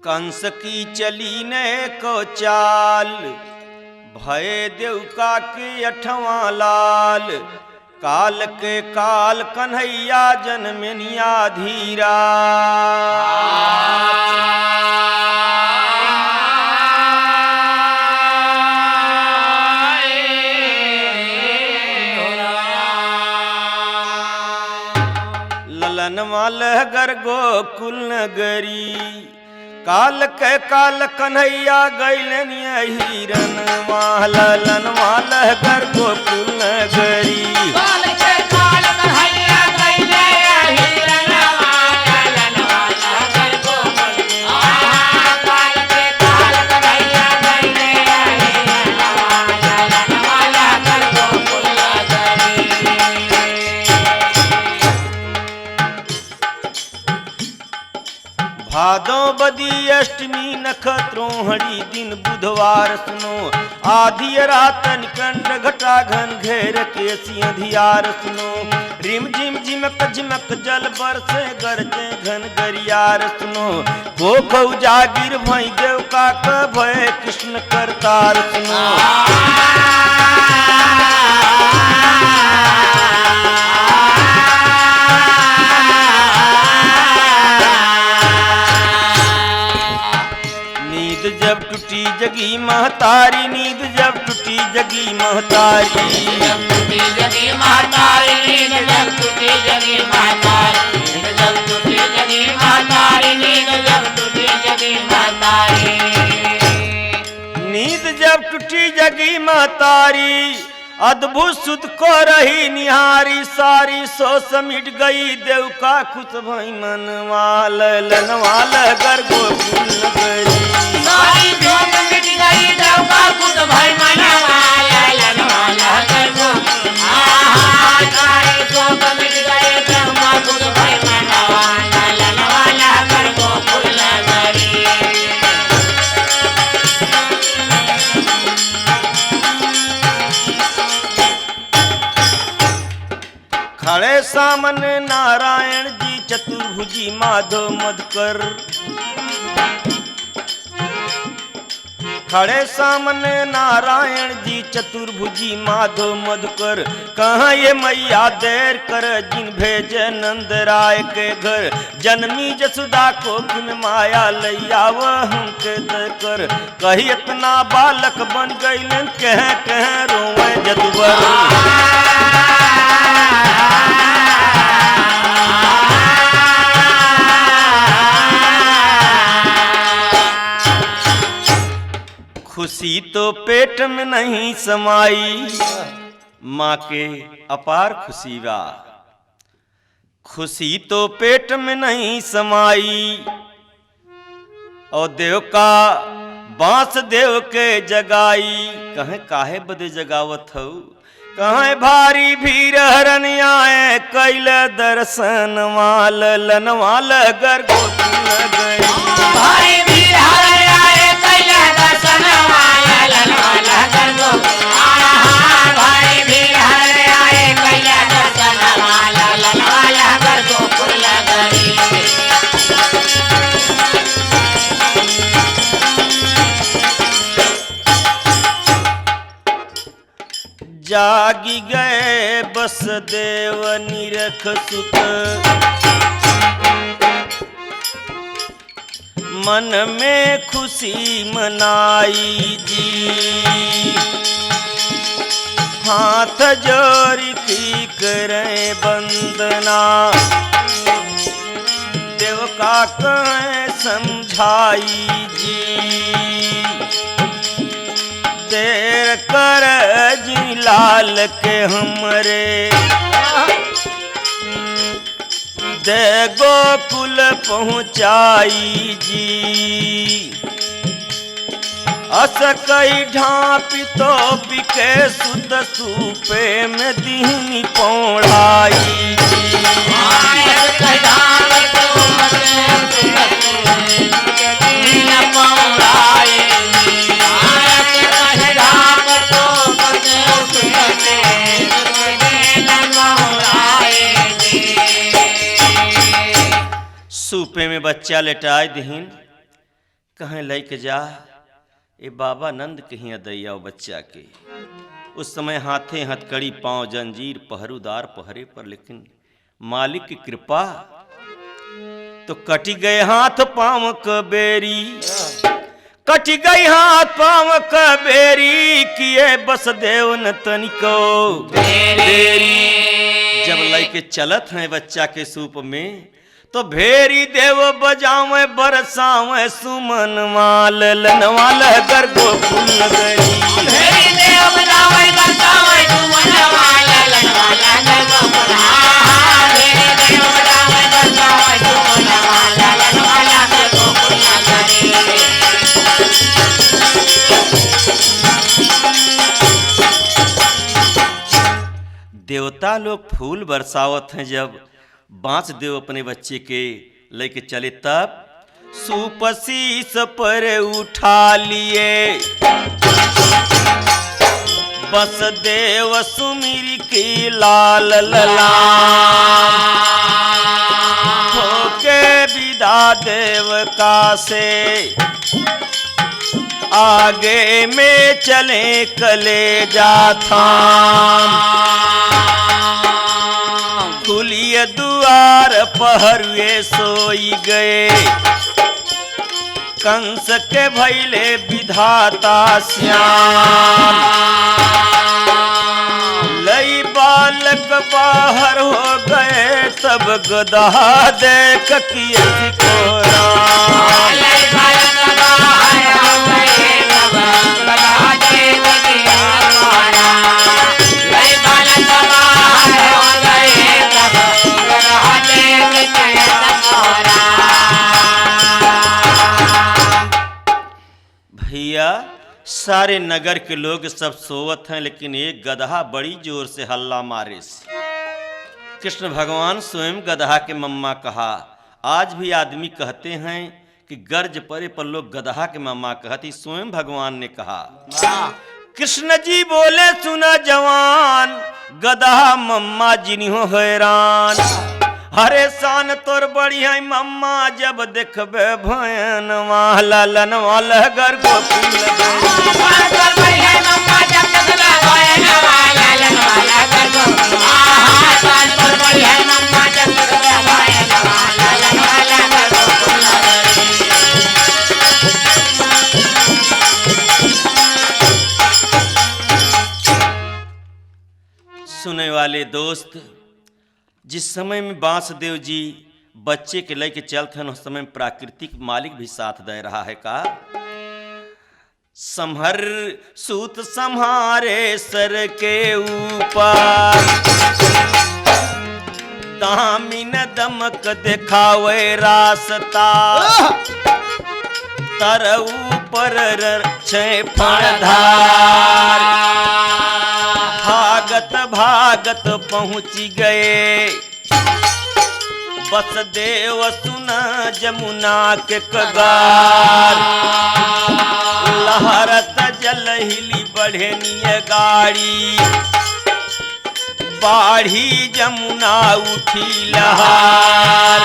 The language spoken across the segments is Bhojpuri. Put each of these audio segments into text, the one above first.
कंस की चली ने को चाल, भय देवका के 8वां लाल। काल के काल कन्हैया जनमनिया धीरा। ललन मालहगर गोकुल नगरी, काल के काल कन्हैया गैलन हिरन। ललन मालहगर गोकुल नगरी, काल के काल कन्हैया गइले हिरन। ललन मालहगर गोकुल, काल के काल कन्हैया गइले हिरन। ललन मालहगर गोकुल नगरी। भादों बदी अष्टमी नक्षत्रोहणी दिन बुधवार सुनो। आधी रातन कंड घटा घन घेर के सिंधियार सुनो। रिम झिम झिमक झिमक जल बरसे गरजे घन गरियार सुनो। को जागिर भई देव का भय कृष्ण करतार सुनो। जब टूटी जगी महतारी, नींद जब टूटी जगी महतारी। जब टूटी जगी महतारी, नींद जब टूटी जगी महतारी। नींद जब टूटी जगी महतारी, नींद जब टूटी जगी महतारी। नींद जब टूटी जगी महतारी, अद्भुत सुध को रही निहारी। सारी सो समिट गई देव का खुश भई मनवा। ललनवाल गर गोकुल नगरी, सारी जोत मिट गई देव का खुश भई मनवा। ललनवाल गर गोकुल, सारी जोत मिट गई देव का खुश भई मनवा। ललनवाल गर गोकुल नगरी। खड़े सामने नारायण जी चतुर्भुजी माधव मधुकर। खड़े सामने नारायण जी चतुर्भुजी माधव मधुकर। कहाँ ये मैया देर कर जिन भेजे नंद राय के घर। जन्मी जसुदा को किन माया लैया वह हमके कर। कही इतना बालक बन गईलन कह रोवे जदुबर। खुशी तो पेट में नहीं समाई, माँ के अपार खुशी बा। खुशी तो पेट में नहीं समाई, और देव का बांस देव के जगाई। कहे काहे बदे जगावत हो, कहे भारी भीड़ हरन आए कैल दर्शन। माल लनवाल गर गोकुल नगरी, भारी भीड़ हरन आए कैल दर्शन। ललनवाल गर गोकुल, भारी भीड़ हरन आए कैल दर्शन। ललनवाल गर गोकुल नगरी। जागी गए बस देव निरख सुत। मन में खुशी मनाई जी। हाथ जोड़ की करें वंदना। देव का कहें समझाई जी। देर कर जी लाल के हमरे, दे गोकुल पहुँचाई जी। अस कई ढापी तो बिके सुत सूपे में दीनी पौड़ाई जी। सूपे में बच्चा लेटाए दहीन। कहें लेके जा ए बाबा नंद कहीं दैया बच्चा के। उस समय हाथे हथकड़ी पांव जंजीर पहरुदार पहरे पर, लेकिन मालिक की कृपा तो कटी गए हाथ पांव क बेरी, कटी गई हाथ पांव क बेरी, किए बस देव न तनिको बेरी। जब लेके चलत हैं बच्चा के सूप में, तो भेरी देव बजावे बरसावे सुमन माल लनवाल गर गोकुल गरी। भेरी देव बजावे बरसावे सुमन माल लनवाल गर गोकुल। भेरी देव बजावे बरसावे सुमन माल लनवाल गर गोकुल गरी। देवता लोग फूल बरसावत हैं। जब बांस देव अपने बच्चे के लेके चले, तब सूप शीस पर उठा लिए, बस देव सुमिर की लाल लला, होके विदा देव का से, आगे में चले कलेजा थाम, खुलिए दुआर पहरुए सोई गए, कंस के भैले विधाता श्याम, लई बालक बाहर हो गए, तब गदा देख किए को भैया सारे नगर के लोग सब सोवत हैं, लेकिन एक गदहा बड़ी जोर से हल्ला मारे से कृष्ण भगवान स्वयं गदहा के मम्मा कहा। आज भी आदमी कहते हैं कि गर्ज परे पर लोग गदहा के मम्मा कहती, स्वयं भगवान ने कहा। कृष्ण जी बोले सुना जवान, गदहा मम्मा जिन्हों हैरान, हरे शान तोर बड़ी है मम्मा, जब देखबे भयन वाला लन वाला गर गोकुल सुने वाले दोस्त, जिस समय में बांसदेव जी बच्चे के लेके चलते हैं, उस समय में प्राकृतिक मालिक भी साथ दे रहा है। का संहर सूत संहारे सर के ऊपर, दामिन दमक दिखावे रास्ता, तर ऊपर छे फणधार, भागत भागत पहुँच गए, बस देव सुना जमुना के कगार, लहरत जल हिली बढ़े निय गाड़ी, बाढ़ी जमुना उठी लहार,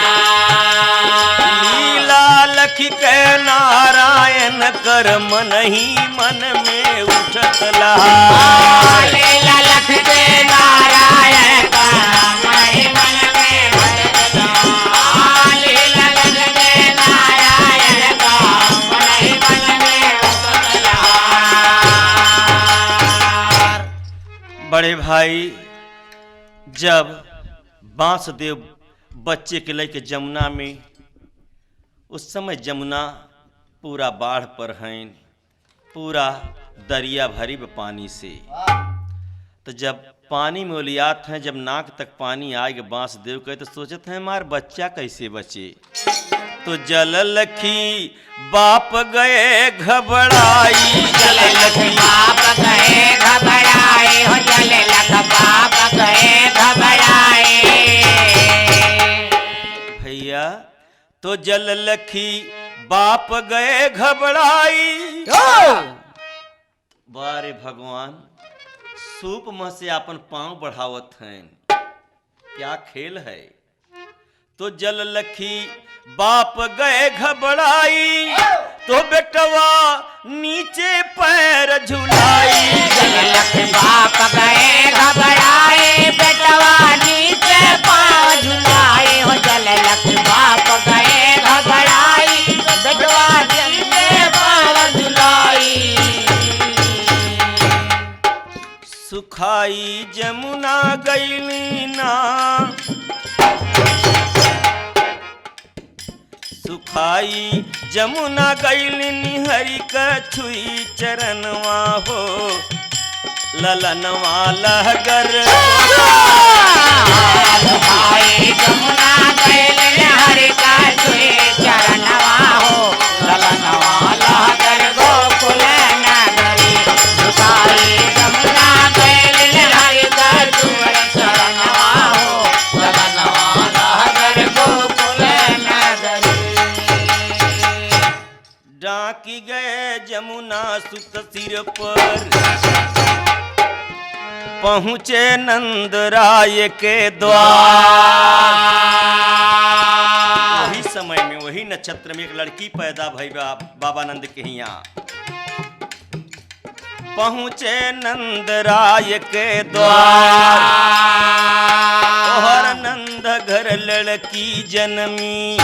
लीला लख के नारायण कर मन ही मन में उठत लहार, लीला लख के नारायण कर मन ही मन में उठत लहार, लीला लख के नारायण कर मन ही मन में उठत लहार। बड़े भाई, जब बांसदेव बच्चे के लेके जमुना में, उस समय जमुना पूरा बाढ़ पर है, पूरा दरिया भरी पानी से। तो जब पानी में ओलियात हैं, जब नाक तक पानी आएगा बांसदेव के, तो सोचते हैं हमार बच्चा कैसे बचे। तो जल लखी बाप गए घबराई, जल लख बाप गए घबराए हो, जल लख बाप गए घबराए। भैया तो जल लखी बाप गए घबराई, बारे भगवान सूप में से अपन पांव बढ़ावत हैं, क्या खेल है। तो जल लखी बाप गए घबराई, तो बेटवा नीचे पैर झुलाई। जललख बाप गए घबराए, बेटवा नीचे पाँव झुलाए हो। जललख बाप गए घबराई, बेटवा नीचे पाँव झुलाई। सुखाई जमुना गईली ना, सुखाई जमुना गईली निहरी कछुई चरणवा हो। ललनवा लहगर सुखाई जमुना गईली निहरी कछुई चरणवा हो। ललनवा लहगर गोकुल नगरी। सुखाई जमुना गईली निहरी कछुई चरणवा हो। ललनवा लहगर गोकुल नगरी। डाकी गए जमुना सुत सिर पर, पहुँचे नंद राय के द्वार। वही समय में वही नक्षत्र में एक लड़की पैदा भई बाबा नंद के यहाँ। पहुँचे नंद राय के द्वार, ओहर नंद घर लड़की जन्मी।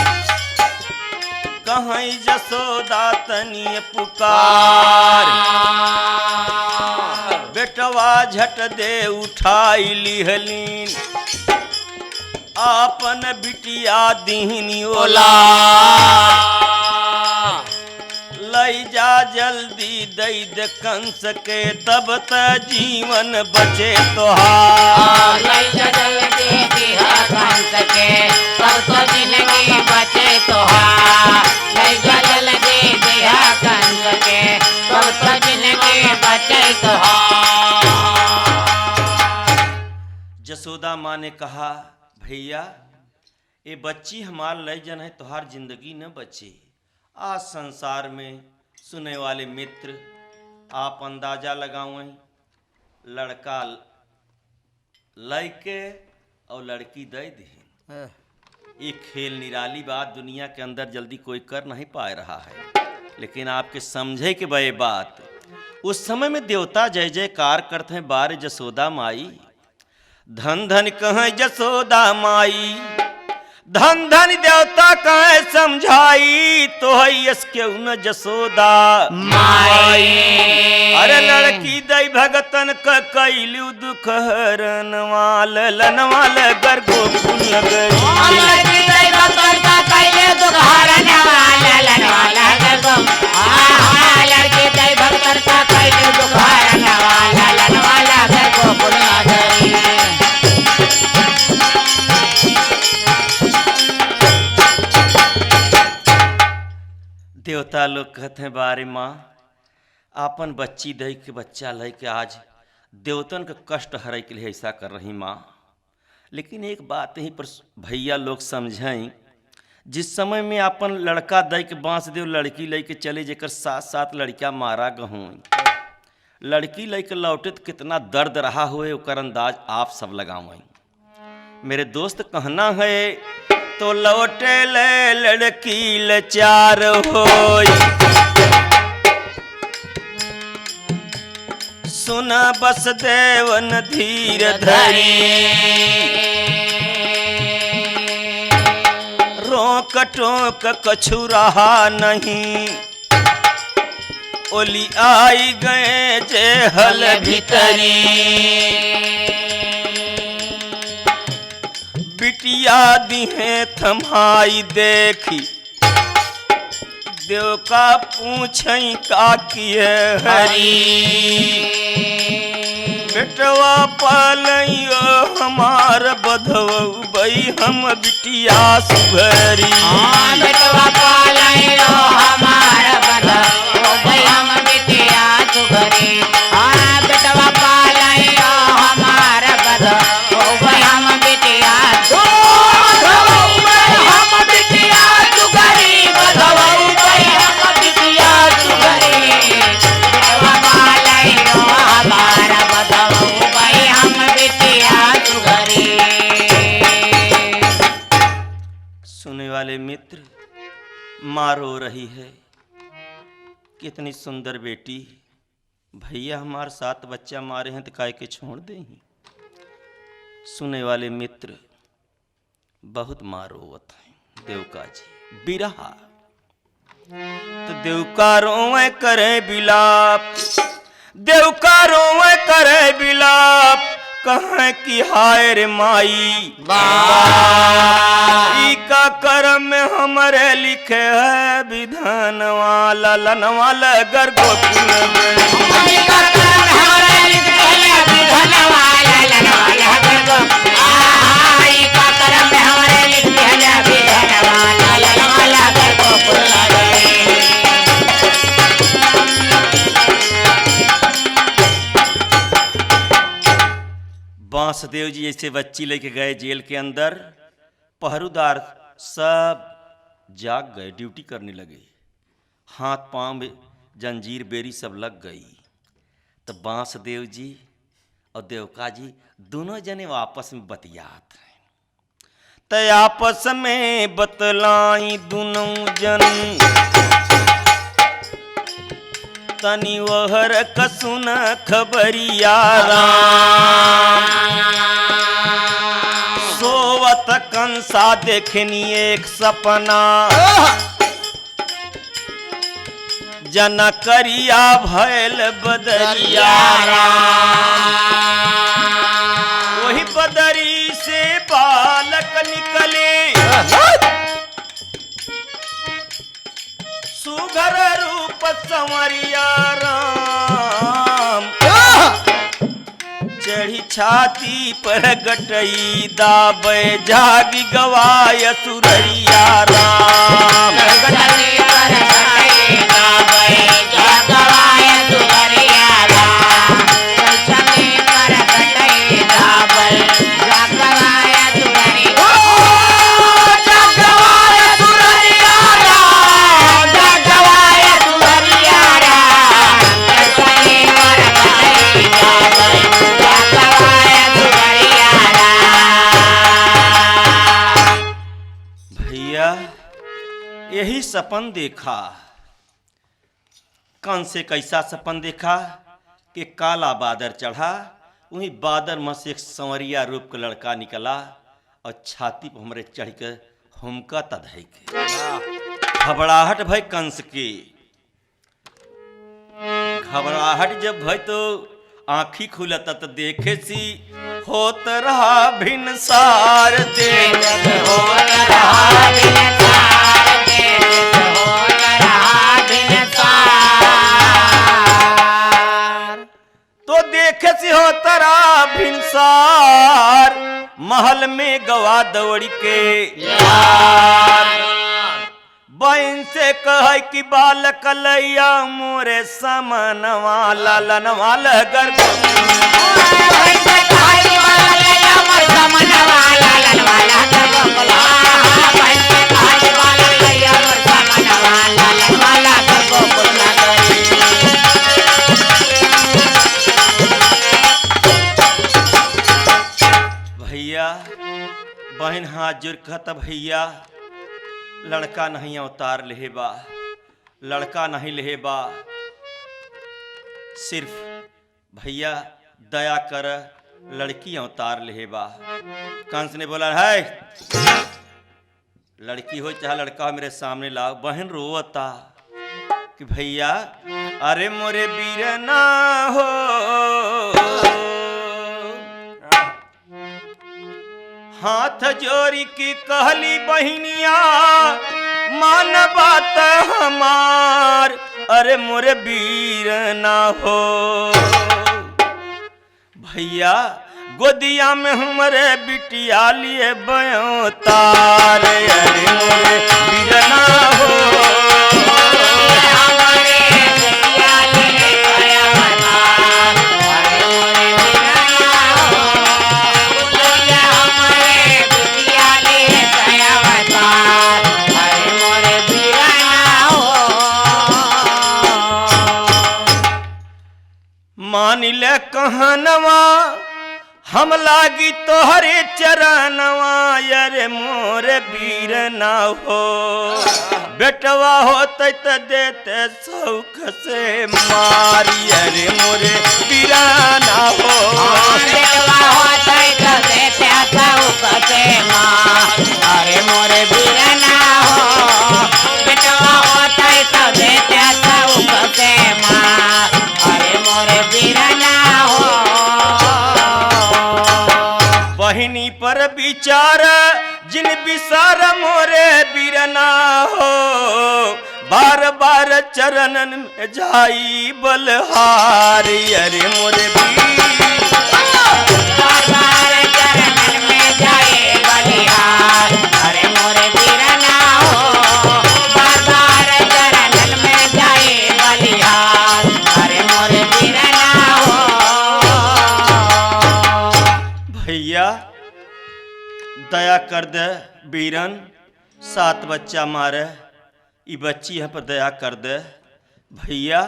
कहीं जसोदा तनी पुकार, बेटवा झट दे उठाई लिहलीन। आपन बिटिया दीहनी ओला, लई जा जल्दी दई दे कंस के, तब त जीवन बचे तोहार। लई जा जल्दी दिहा कंस के, तब तो जिंदगी बचे तोहार। लई जा जल्दी दिहा कंस के, तब तो जिंदगी बचे तोहार। जसोदा माँ ने कहा, भैया ये बच्ची हमार लई जन है, तोहार जिंदगी न बचे। आज संसार में सुने वाले मित्र आप अंदाजा लगावें, लड़का लड़के और लड़की दे दी। ये खेल निराली बात दुनिया के अंदर जल्दी कोई कर नहीं पा रहा है। लेकिन आपके समझे के बे बात, उस समय में देवता जय जयकार करते हैं, बार जसोदा माई। धन धन कहें जसोदा माई, धन धन देवता कहें समझाई। तो है यस के उन जसोदा माई। अरे लड़की दई भगतन का कैलू दुख हरन वाल लनवाल गर गोकुल नगरी। लड़की दई भगतन का कैलू दुख हरन वाल लनवाल गर गोकुल। लड़की दई भगतन का कैलू दुख हरन वाल लनवाल गर गोकुल नगरी। देवता लोग कहते हैं, बारे माँ आपन बच्ची दई के बच्चा लय के आज देवतन का कष्ट हरे के लिए ऐसा कर रही माँ। लेकिन एक बात यहीं पर भैया लोग समझें, जिस समय में अपन लड़का दई के बांस देव लड़की लय के चले, जेकर साथ साथ लड़कियाँ मारा गहूँ, लड़की लय के लौटे तो कितना दर्द रहा हुए ओकर अंदाज आप सब लगावें। मेरे दोस्त कहना है, तो लौटे ले लड़की लाचार होई। सुना बस देवन धीर धरी, रोक टोक कछु रहा नहीं। ओली आई गए जे हल भीतरी, बिटिया दिहे थमाई देखी। देव का पूछई का किए हरी, बेटवा पालियो हमार बधवऊ बई हम बिटिया सुभरी। बेटवा पालियो हमार बधवऊ बई हम बिटिया सुभरी। बेटवा पालियो हमार बधवऊ बई हम बिटिया वाले मित्र माँ रो रही है, कितनी सुंदर बेटी। भैया हमारे 7 बच्चा मारे हैं तो काय के छोड़ दें। सुने वाले मित्र बहुत मारोवत हैं। देवका जी बिरहा तो देवका रोवे करे बिलाप, देवका रोवे करे बिलाप, कहें कि हाय रे माई ई का करम में हमारे लिखे है विधान वाला लनवाला गर गोकुल बांसदेव जी ऐसे बच्ची लेके गए जेल के अंदर। पहरुदार सब जाग गए, ड्यूटी करने लगे। हाथ पांव में जंजीर बेरी सब लग गई। तो बांसदेव जी और देवका जी दोनों जने आपस में बतियात हैं। तो आपस में बतलाई दोनों जन तनी वहर कसुन खबरिया सोवत कंसा देखनी एक सपना, जना करिया भैल बदरिया वही बदरी से बालक निकले सुघर रूप संवरिया राम, चढ़ी छाती पर गटई दाबे जागी गवाय सुररिया राम। यही सपन देखा। कंस से कैसा सपन देखा कि काला बादर चढ़ा, वही बादर में से एक संवरिया रूप का लड़का निकला और छाती पर हमरे चढ़ के हमका तधई के। घबराहट भय कंस की। घबराहट जब भय तो आँखी खुलता तो देखे सी होत रहा भिनसार, देख होत रहा भिनसार, तो देखे सी होत रहा भिनसार, महल में गवा दौड़ के बहन से कह कि बालक लैया मोरे समनवा ललनवा लगर भैया बहन हाथ जोड़ कहता भैया लड़का नहीं अवतार लेबा, लड़का नहीं लेबा, सिर्फ भैया दया कर लड़की अवतार लेबा। कंस ने बोला है लड़की हो चाहे लड़का हो मेरे सामने लाओ। बहन रोवता कि भैया अरे मोरे वीर ना हो, हाथ जोड़ी की कहली बहनिया मान बात हमार, अरे मोरे वीर ना हो। भैया गोदिया में हमारे बिटिया लिए बयो तार, अरे मोरे वीर ना हो। मान ले कहनवा हम लागी तोहरे चरणवा, अरे मोर वीर ना हो। बेटवा होते त देते सौख से मारी अरे मोरे बीराना हो बेटवा होते तो देते सौख से माँ अरे मोरे बीराना हो बेटवा होते तो देते सौख से माँ अरे मोरे बीराना हो बहिनी पर विचार जिन विसार मोरे बीरना हो बार बार चरणन में जाई बलहारी अरे मोरे बार बार चरणन में जाए बलिहार अरे मोरे बीरना हो बार बार चरणन में जाए बलिहार अरे मोरे बीरना हो भैया दया कर दे बीरन 7 बच्चा मारे ई बच्ची है पर दया कर दे भैया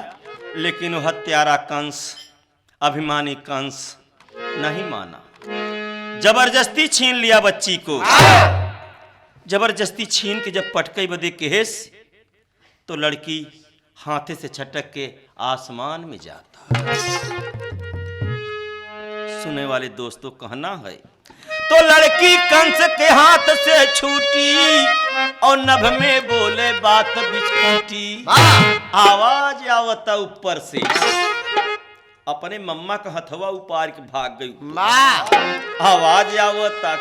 लेकिन वह हत्यारा कंस अभिमानी कंस नहीं माना जबरदस्ती छीन लिया बच्ची को जबरदस्ती छीन के जब पटकई बदे केस तो लड़की हाथे से छटक के आसमान में जाता सुने वाले दोस्तों कहना है तो लड़की कंस के हाथ से छूटी और नभ में बोले बात बिस्कुटी आवाज आवता ऊपर से अपने मम्मा का हथवा उपार के भाग गई आवाज आवता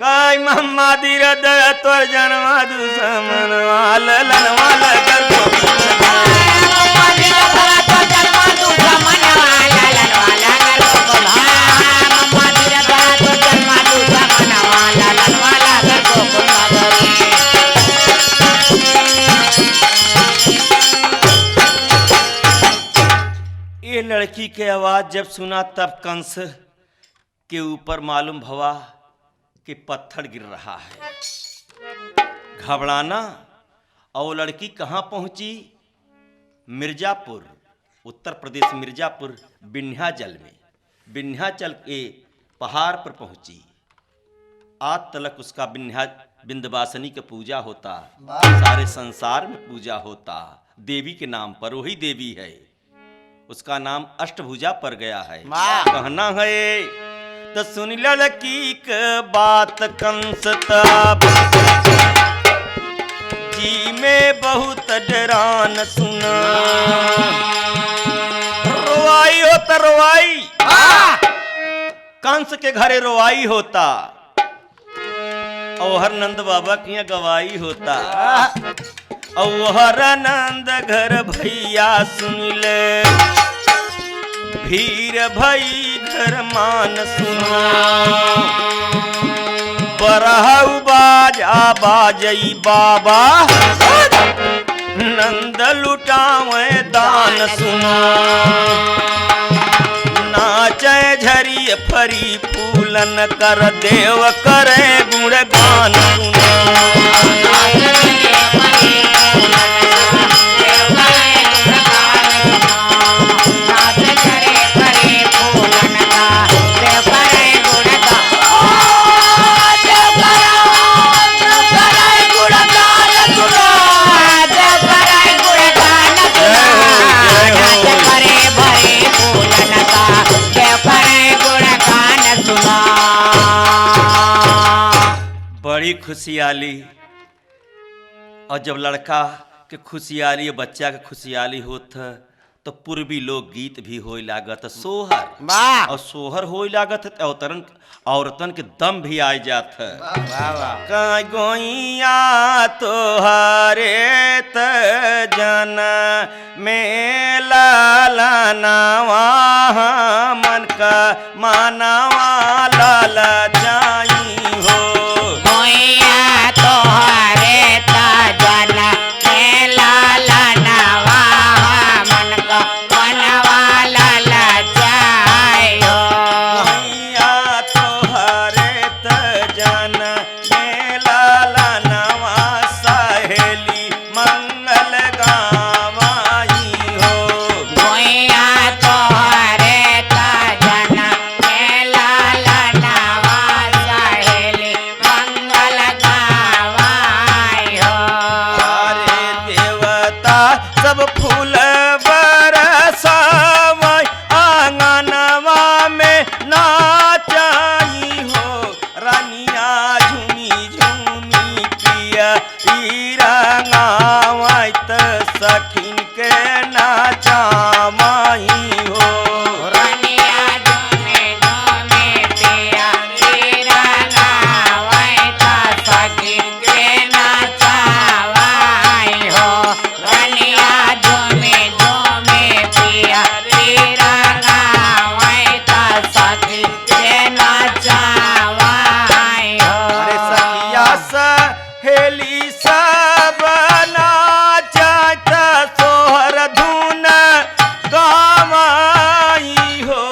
काई मम्मा धीरे दे तोर जन्मा दुश्मन वाल लनवाल कर ये लड़की के आवाज जब सुना तब कंस के ऊपर मालूम भवा कि पत्थर गिर रहा है घबराना और लड़की कहाँ पहुंची मिर्जापुर उत्तर प्रदेश मिर्जापुर विंध्याचल में विंध्याचल के पहाड़ पर पहुंची आज तलक उसका विंध्यवासिनी की पूजा होता सारे संसार में पूजा होता देवी के नाम पर वही देवी है उसका नाम अष्टभुजा पर गया है कहना है तो सुन लड़की के बात कंस तब जी में बहुत डरान सुना रोवाई होता रोवाई कंस के घरे रोवाई होता और नंद बाबा की गवाही होता और नंद घर भैया सुन ले भीर भई घर मान सुना बरहु बाजा बाजई बाबा नंद लुटावे दान सुना नाचे झरी फरी फूलन कर देव करे गुणगान सुना बड़ी खुशियाली और जब लड़का के खुशियाली बच्चा के खुशियाली होत तो पूर्वी लोग गीत भी होई लागत सोहर और सोहर होई लागत औरतन के दम भी आ जात गोइया तोहरे त जन में लालनावा मन का मानवा लाल जाई हो देवता सब फूल बरसावई आंगनवा में नाचाई हो रानिया झूमी झूमी पिया ई रंगावई त सखिन के नाचामाई हो रनिया झूमे झूमे पिया तेरा नावाई ता सखिन के नाचावाई हो रनिया झूमे झूमे पिया तेरा नावाई ता सखिन के नाचावाई हो अरे सखिया सहेली सब नाचत सोहर धुन गावाई हो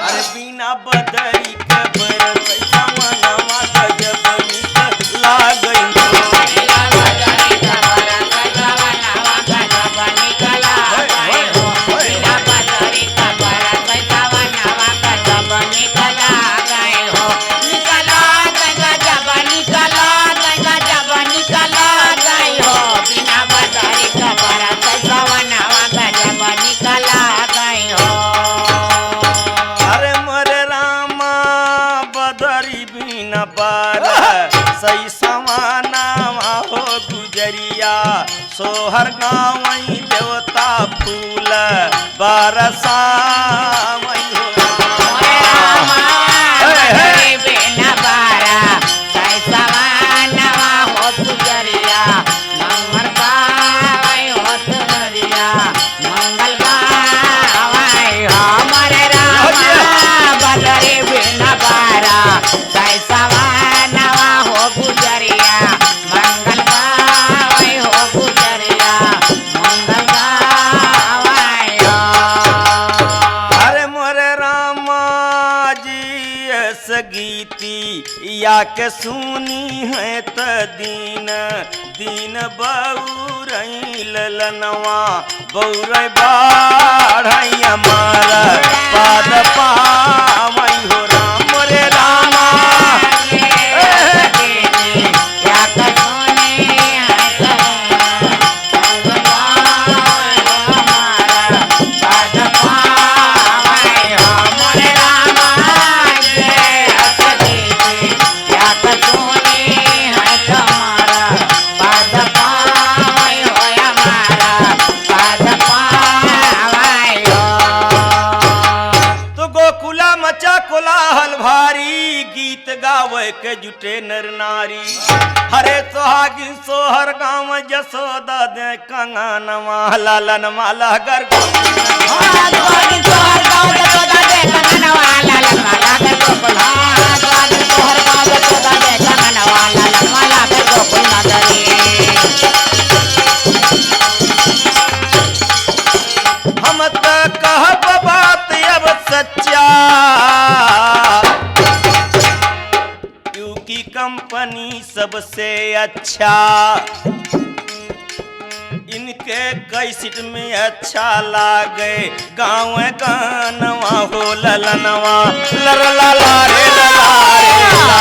अरे बिना बदरी के बरसै सावनवा गजब निक लागई हो अरे मोरे रामा बदरी बिना बार सही समानावा हो गुजरिया सोहर गावई देवता फूल बरसावई हो अरे मोरे रामा जी ऐस गीती या के सुनी है त दीन दीन बउरई ललनवा बउरई बाढ़ई हमारा पाद पावई हो राम मोरे रामा तो गोकुला मचा कोलाहल भारी गीत गावे के जुटे नर नारी हरे सोहागिन सोहर गाँव जसोदा दे कंगनवा लालन माला गर हम त कहब बात अब सच्चा क्योंकि कंपनी सबसे अच्छा इनके कैसेट में अच्छा लागे गाँव गानवा हो ललनवा लरला ला रे लला रे ला।